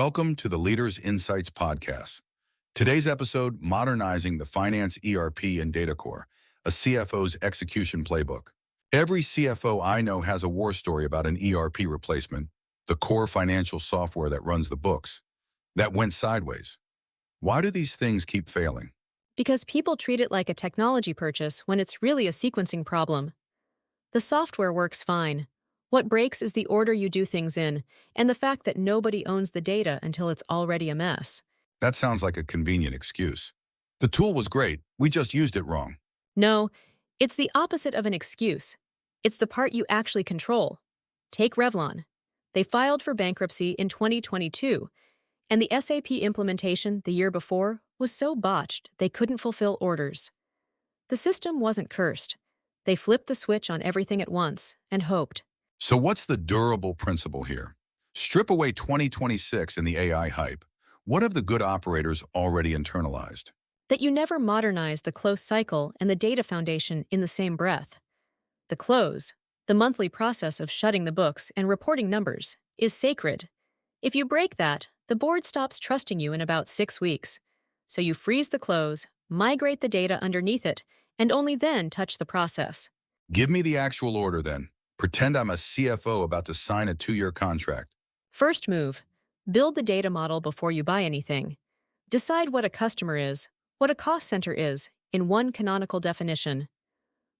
Welcome to the Leaders Insights podcast. Today's episode, Modernizing the Finance ERP and Data Core, a CFO's execution playbook. Every CFO I know has a war story about an ERP replacement, the core financial software that runs the books, that went sideways. Why do these things keep failing? Because people treat it like a technology purchase when it's really a sequencing problem. The software works fine. What breaks is the order you do things in, and the fact that nobody owns the data until it's already a mess. That sounds like a convenient excuse. The tool was great, we just used it wrong. No, it's the opposite of an excuse. It's the part you actually control. Take Revlon. They filed for bankruptcy in 2022, and the SAP implementation the year before was so botched they couldn't fulfill orders. The system wasn't cursed. They flipped the switch on everything at once and hoped. So what's the durable principle here? Strip away 2026 and the AI hype. What have the good operators already internalized? That you never modernize the close cycle and the data foundation in the same breath. The close, the monthly process of shutting the books and reporting numbers, is sacred. If you break that, the board stops trusting you in about 6 weeks. So you freeze the close, migrate the data underneath it, and only then touch the process. Give me the actual order then. Pretend I'm a CFO about to sign a 2-year contract. First move, build the data model before you buy anything. Decide what a customer is, what a cost center is, in one canonical definition.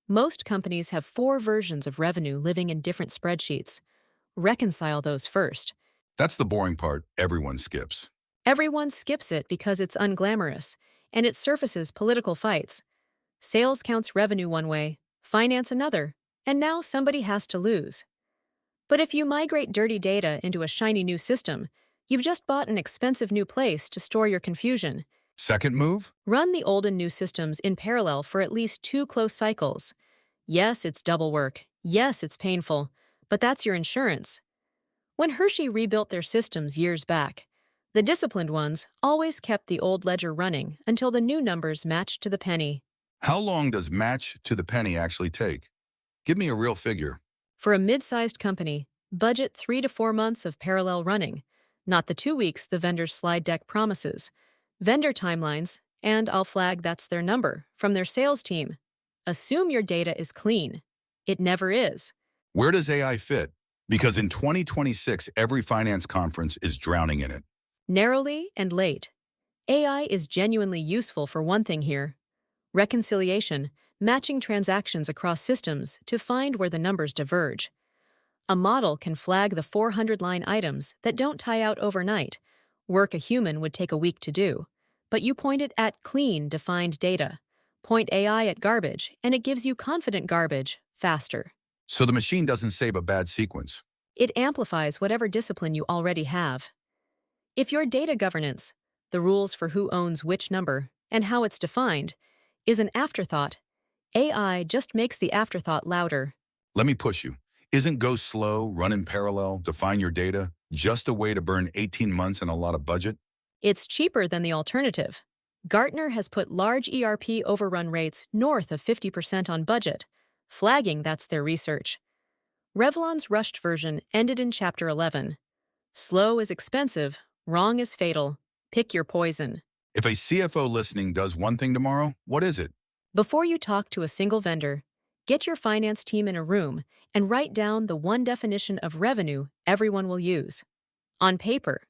Most companies have 4 versions of revenue living in different spreadsheets. Reconcile those first. That's the boring part everyone skips. Everyone skips it because it's unglamorous, and it surfaces political fights. Sales counts revenue one way, finance another, and now somebody has to lose. But if you migrate dirty data into a shiny new system, you've just bought an expensive new place to store your confusion. Second move? Run the old and new systems in parallel for at least 2 close cycles. Yes, it's double work. Yes, it's painful. But that's your insurance. When Hershey rebuilt their systems years back, the disciplined ones always kept the old ledger running until the new numbers matched to the penny. How long does match to the penny actually take? Give me a real figure. For a mid-sized company, budget 3 to 4 months of parallel running, not the 2 weeks the vendor's slide deck promises. Vendor timelines, and I'll flag that's their number, from their sales team. Assume your data is clean. It never is. Where does AI fit? Because in 2026, every finance conference is drowning in it. Narrowly and late. AI is genuinely useful for one thing here. Reconciliation, matching transactions across systems to find where the numbers diverge. A model can flag the 400-line items that don't tie out overnight, work a human would take a week to do, but you point it at clean, defined data. Point AI at garbage, and it gives you confident garbage faster. So the machine doesn't save a bad sequence. It amplifies whatever discipline you already have. If your data governance, the rules for who owns which number and how it's defined, is an afterthought, AI just makes the afterthought louder. Let me push you. Isn't go slow, run in parallel, define your data, just a way to burn 18 months and a lot of budget? It's cheaper than the alternative. Gartner has put large ERP overrun rates north of 50% on budget, flagging that's their research. Revlon's rushed version ended in Chapter 11. Slow is expensive, wrong is fatal. Pick your poison. If a CFO listening does one thing tomorrow, what is it? Before you talk to a single vendor, get your finance team in a room and write down the one definition of revenue everyone will use. On paper.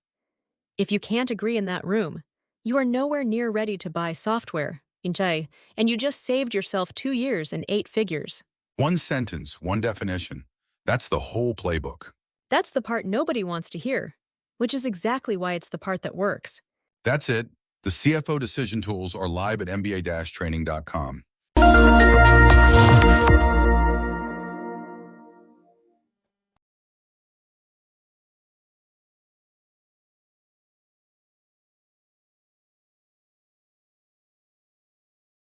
If you can't agree in that room, you are nowhere near ready to buy software, and you just saved yourself 2 years and 8 figures. One sentence, one definition. That's the whole playbook. That's the part nobody wants to hear, which is exactly why it's the part that works. That's it. The CFO decision tools are live at mba-training.com.